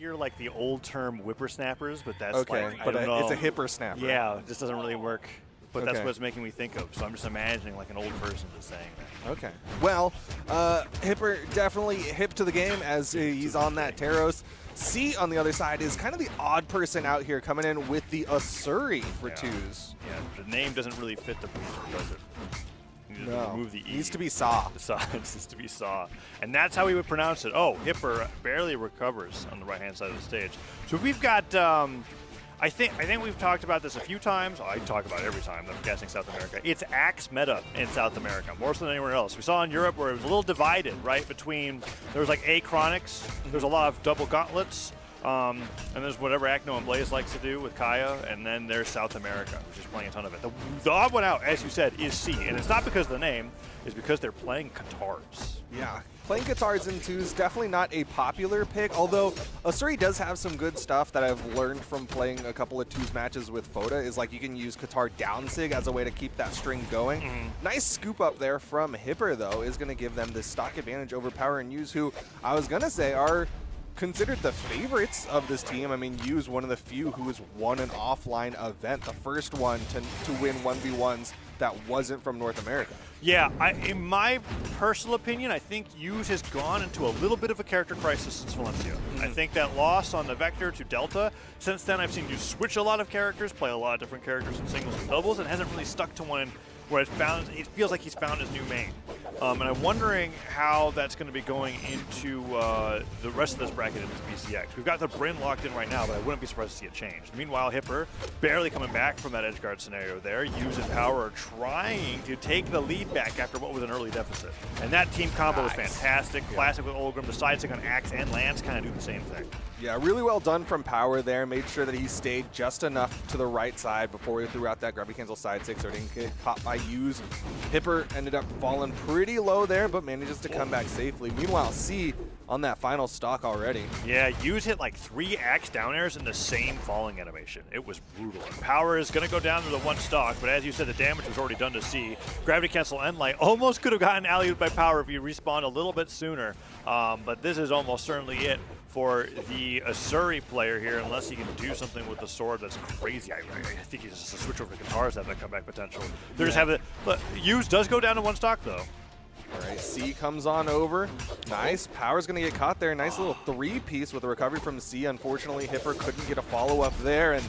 hear like the old term whippersnappers, but that's okay, like, but I don't know. it's a hipper-snapper. Yeah, it just doesn't really work. But that's Okay. what it's making me think of. So I'm just imagining like an old person just saying that. Okay. Well, Hipper definitely hip to the game as he's on that Taros. C on the other side is kind of the odd person out here coming in with the Asuri for twos. Yeah, the name doesn't really fit the booster, does it? You just No. remove the E. Needs to be Saw. Saw. It needs to be Saw. And that's how we would pronounce it. Oh, Hipper barely recovers on the right-hand side of the stage. So we've got... I think we've talked about this a few times. I talk about it every time that I'm guessing South America. It's Axe meta in South America, more so than anywhere else. We saw in Europe where it was a little divided, right? Between, there was like Acronics, there's a lot of double gauntlets, and there's whatever Acno and Blaze likes to do with Kaya, and then there's South America, which is playing a ton of it. The odd one out, as you said, is C, and it's not because of the name, it's because they're playing Katars. Yeah. Playing Katars in twos, definitely not a popular pick, although Asuri does have some good stuff that I've learned from playing a couple of twos matches with Foda, is like you can use Katar down sig as a way to keep that string going. Nice scoop up there from Hipper, though, is going to give them this stock advantage over Power and Use, who I was going to say are considered the favorites of this team. I mean, Use one of the few who has won an offline event, the first one to win 1v1s that wasn't from North America. Yeah, in my personal opinion, I think Use has gone into a little bit of a character crisis since Valencia. I think that loss on the Vector to Delta, since then I've seen Use switch a lot of characters, play a lot of different characters in singles and doubles, and hasn't really stuck to one where it feels like he's found his new main. And I'm wondering how that's going to be going into the rest of this bracket into BCX. We've got the Bryn locked in right now, but I wouldn't be surprised to see it change. Meanwhile, Hipper barely coming back from that edgeguard scenario there. Use and Power are trying to take the lead back after what was an early deficit. And that team combo was fantastic. Classic with Olgrim. The side stick on Axe and Lance kind of do the same thing. Yeah, really well done from Power there. Made sure that he stayed just enough to the right side before he threw out that grabby cancel side stick so it didn't get caught by Use. Hipper ended up falling pretty low there, but manages to come back safely. Meanwhile, C on that final stock already. Yeah, Use hit like 3 Axe down airs in the same falling animation. It was brutal. And Power is going to go down to the 1 stock, but as you said, the damage was already done to C. Gravity cancel and light almost could have gotten alley-ooped by Power if he respawned a little bit sooner, but this is almost certainly it for the Asuri player here, unless he can do something with the sword that's crazy. I think he's just a switch over to Katars have that comeback potential. They just have it. But Use does go down to 1 stock though. All right, C comes on over. Nice. Power's going to get caught there. Nice little 3-piece with a recovery from C. Unfortunately, Hipper couldn't get a follow-up there, and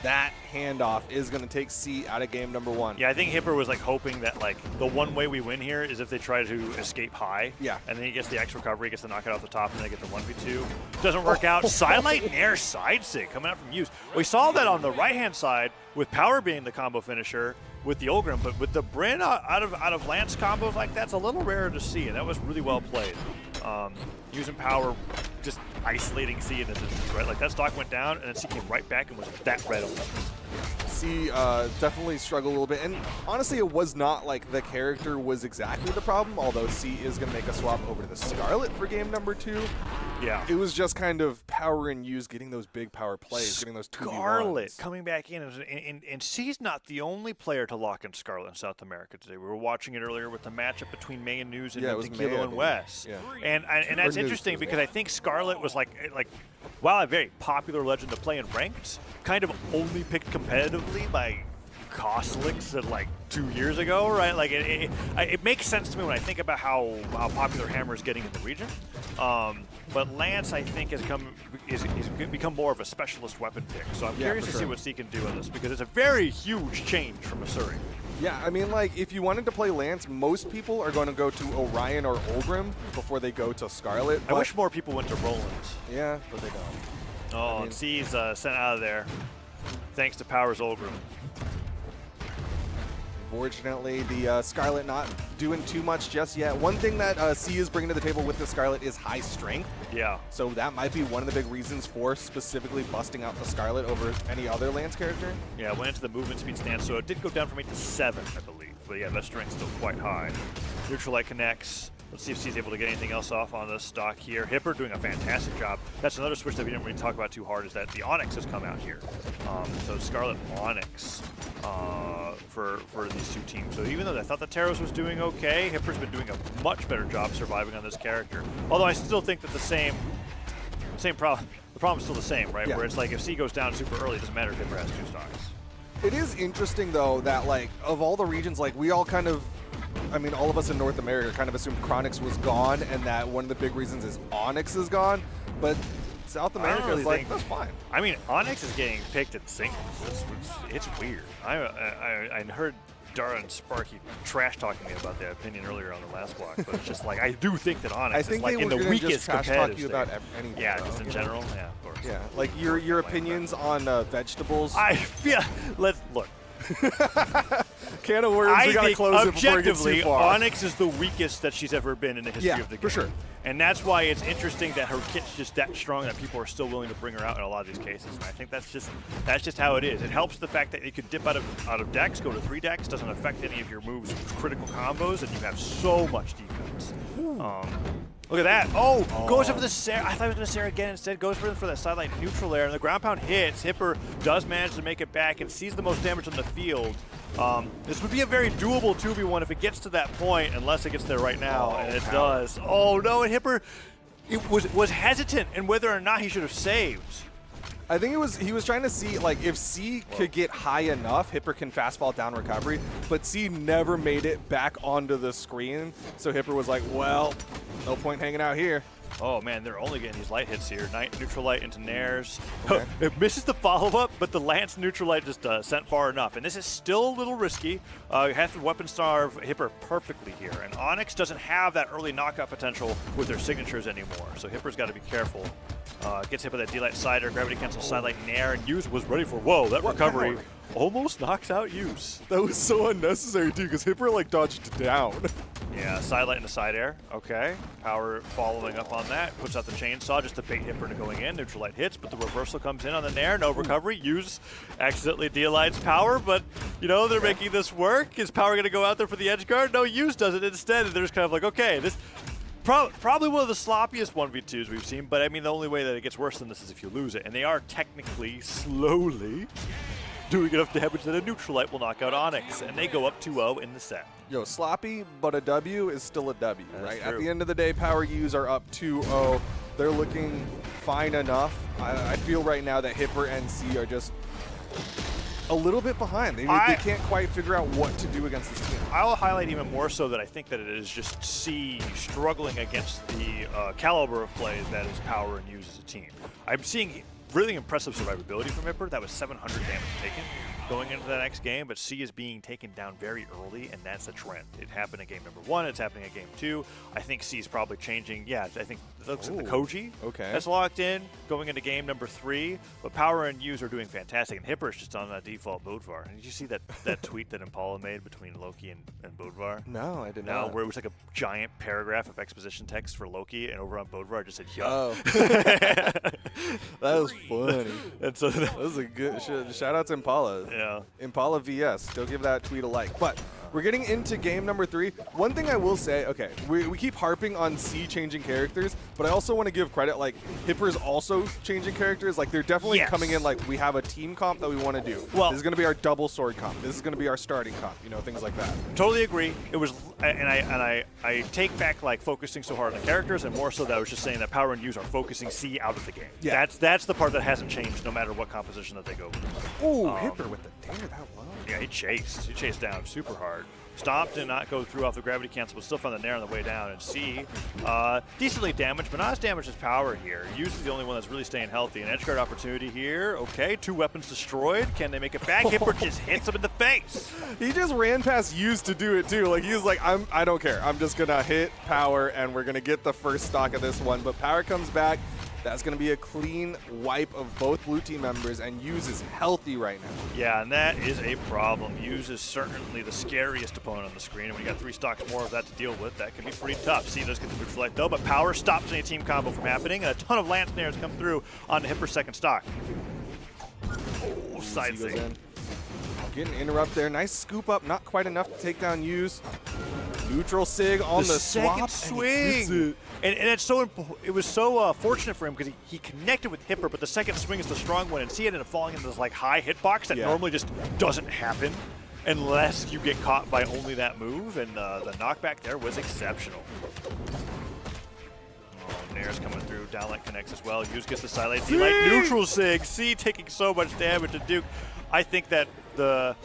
that handoff is going to take C out of game number 1. Yeah, I think Hipper was like hoping that like the one way we win here is if they try to escape high. Yeah. And then he gets the X recovery, gets the knockout off the top, and then they get the 1v2. Doesn't work out. Sidelight Nair side sig coming out from Use. We saw that on the right-hand side with Power being the combo finisher with the Olgrim, but with the Bryn out of Lance combos like that's a little rarer to see, and that was really well played. Using Power, just isolating C in this instance, right? Like that stock went down, and then C came right back and was that red on C definitely struggled a little bit, and honestly it was not like the character was exactly the problem, although C is going to make a swap over to the Scarlet for game number 2. Yeah. It was just kind of Power and Use getting those big power plays, getting those 2v1s. Scarlet coming back in, and C's not the only player to lock in Scarlet in South America today. We were watching it earlier with the matchup between May and News and Tequila and Wes. Yeah. And that's interesting because I think Scarlet was like while a very popular legend to play in ranked, kind of only picked competitively by Costlix at like 2 years ago, right? Like it makes sense to me when I think about how popular Hammer is getting in the region. But Lance, I think, has become more of a specialist weapon pick. So I'm curious to see what C can do in this because it's a very huge change from Asuri. Yeah, I mean, like, if you wanted to play Lance, most people are going to go to Orion or Olgrim before they go to Scarlet. I wish more people went to Roland's. Yeah, but they don't. Oh, and C's sent out of there thanks to Power's Olgrim. Unfortunately, the Scarlet not doing too much just yet. One thing that C is bringing to the table with the Scarlet is high strength. Yeah. So that might be one of the big reasons for specifically busting out the Scarlet over any other Lance character. Yeah, went into the movement speed stance, so it did go down from 8 to 7, I believe. But yeah, that strength's still quite high. Neutral light connects. Let's see if C's able to get anything else off on this stock here. Hipper doing a fantastic job. That's another switch that we didn't really talk about too hard, is that the Onyx has come out here. So Scarlet Onyx for these two teams. So even though I thought that Taros was doing okay, Hipper's been doing a much better job surviving on this character. Although I still think that the same problem. the problem's still the same, right? Yeah. Where it's like if C goes down super early, it doesn't matter if Hipper has 2 stocks. It is interesting, though, that, like, of all the regions, like, we all kind of, I mean, all of us in North America kind of assumed Chronix was gone, and that one of the big reasons is Onyx is gone, but South America really is like, think, that's fine. I mean, Onyx is getting picked in singles. It's weird. I heard Dara and Sparky trash-talking me about that opinion earlier on the last block, but it's just like, I do think that Onyx is like in the weakest competitive you about anything. Yeah, though, just in general, yeah, of course. Yeah, like your opinions on vegetables. Let's look. Can of worms, we gotta close it before it gets too Objectively, far. Onyx is the weakest that she's ever been in the history of the game. for sure. And that's why it's interesting that her kit's just that strong that people are still willing to bring her out in a lot of these cases. And I think that's just how it is. It helps the fact that you could dip out of decks, go to 3 decks, doesn't affect any of your moves' critical combos, and you have so much defense. Look at that. Oh, goes for the Sarah. I thought he was going to Sarah again. Instead, goes for that sideline neutral there. And the ground pound hits. Hipper does manage to make it back and sees the most damage on the field. This would be a very doable 2v1 if it gets to that point, unless it gets there right now, and it does. Oh, no, and Hipper was hesitant in whether or not he should have saved. I think he was trying to see, like, if C could get high enough, Hipper can fastball down recovery, but C never made it back onto the screen, so Hipper was like, well, no point hanging out here. Oh, man, they're only getting these light hits here. Neutral light into Nares. Okay. It misses the follow-up, but the Lance neutral light just sent far enough. And this is still a little risky. You have to weapon starve Hipper perfectly here. And Onyx doesn't have that early knockout potential with their signatures anymore. So Hipper's got to be careful. Gets hit by that D-Light Sider, Gravity Cancel Sidelight Nair, and Use was ready for, whoa, that recovery almost knocks out Use. That was so unnecessary, too, because Hipper, like, dodged down. Yeah, Sidelight into side air. Okay. Power following up on that. Puts out the chainsaw just to bait Hipper to going in. Neutral light hits, but the reversal comes in on the Nair. No recovery. Use accidentally D-Light's power, but, you know, they're making this work. Is Power going to go out there for the edge guard? No, Use does it instead. And they're just kind of like, okay, this probably one of the sloppiest 1v2s we've seen, but I mean, the only way that it gets worse than this is if you lose it. And they are technically, slowly, doing enough damage that a neutral light will knock out Onyx, and they go up 2-0 in the set. Yo, sloppy, but a W is still a W, right? True. At the end of the day, Power U's are up 2-0. They're looking fine enough. I feel right now that Hipper and C are just a little bit behind. They can't quite figure out what to do against this team. I will highlight even more so that I think that it is just C struggling against the caliber of play that is Power and Use as a team. I'm seeing really impressive survivability from Hipper. That was 700 damage taken going into the next game, but C is being taken down very early, and that's a trend. It happened in game number 1, it's happening in game 2. I think C is probably changing. Yeah, I think it looks like the Koji that's locked in going into game number 3, but Power and Use are doing fantastic, and Hipper is just on that default Bodvar. And did you see that tweet that Impala made between Loki and Bodvar? No, I did No, not. where it was like a giant paragraph of exposition text for Loki, and over on Bodvar it just said, "Yo." Oh. That was funny. And so That was a good shout out to Impala. yeah. Impala VS. Go give that tweet a like. But we're getting into game number 3. One thing I will say, okay, we keep harping on C changing characters, but I also want to give credit, like, Hipper's also changing characters. Like, they're definitely coming in like, we have a team comp that we want to do. Well, this is going to be our double sword comp. This is going to be our starting comp, you know, things like that. Totally agree. It was, and I take back like focusing so hard on the characters, and more so that I was just saying that Power and Use are focusing C out of the game. Yeah. That's the part that hasn't changed no matter what composition that they go with. Ooh, Hipper with the dare that low. Yeah, he chased down super hard. Stopped, did not go through off the gravity cancel, but still found the Nair on the way down. And C, decently damaged, but not as damaged as Power here. Use is the only one that's really staying healthy. An edge guard opportunity here. Okay, 2 weapons destroyed. Can they make it back? Hipper just hits him in the face. He just ran past Use to do it too. Like, he was like, I don't care. I'm just gonna hit Power, and we're gonna get the first stock of this one. But Power comes back. That's going to be a clean wipe of both blue team members, and Use is healthy right now. Yeah, and that is a problem. Use is certainly the scariest opponent on the screen, and when you got 3 stocks more of that to deal with, that can be pretty tough. C does get the neutral light though, but Power stops any team combo from happening, and a ton of Lance Nairs come through on Hipper's second stock. Oh, side goes sig. in. Getting interrupt there. Nice scoop up, not quite enough to take down Use. Neutral sig on the second swap, swing. And it's so it was so fortunate for him because he connected with Hipper, but the second swing is the strong one, and C ended up falling into this like high hitbox that normally just doesn't happen unless you get caught by only that move, and the knockback there was exceptional. Nairs coming through. Downlight connects as well. Use gets the silent C like neutral sig. C taking so much damage to Duke. I think that the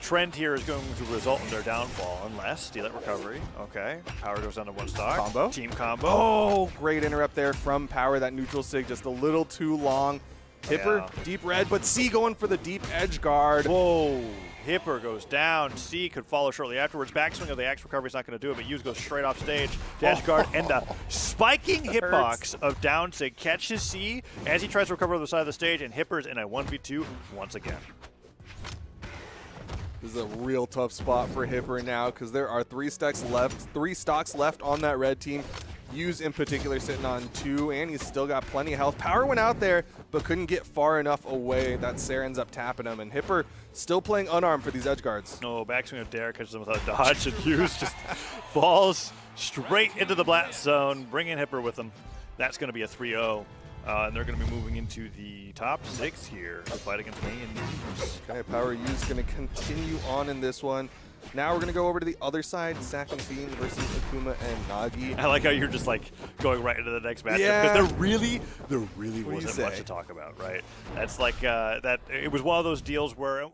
trend here is going to result in their downfall unless steal it recovery. Okay, Power goes down to 1 stock. Combo. Team combo. Oh, great interrupt there from Power. That neutral sig just a little too long. Hipper, deep red, but C going for the deep edge guard. Whoa. Hipper goes down. C could follow shortly afterwards. Backswing of the axe recovery is not going to do it, but Hughes goes straight off stage. Dash guard and the spiking hitbox of Downsig catches C as he tries to recover on the side of the stage, and Hipper's in a 1v2 once again. This is a real tough spot for Hipper now because there are 3 stocks left on that red team. Hughes in particular sitting on 2, and he's still got plenty of health. Power went out there, but couldn't get far enough away that Sarah ends up tapping him, and Hipper still playing unarmed for these edge guards. No, backswing of Derek catches him without a dodge, and Hughes just falls straight into the blast zone, bringing Hipper with him. That's going to be a 3-0, and they're going to be moving into the top 6 here to fight against me and Hughes. Okay, Power Hughes going to continue on in this one. Now we're going to go over to the other side, Sack and Fiend versus Akuma and Nagi. I like how you're just like going right into the next matchup because there really wasn't much to talk about, right? That's like that. It was one of those deals where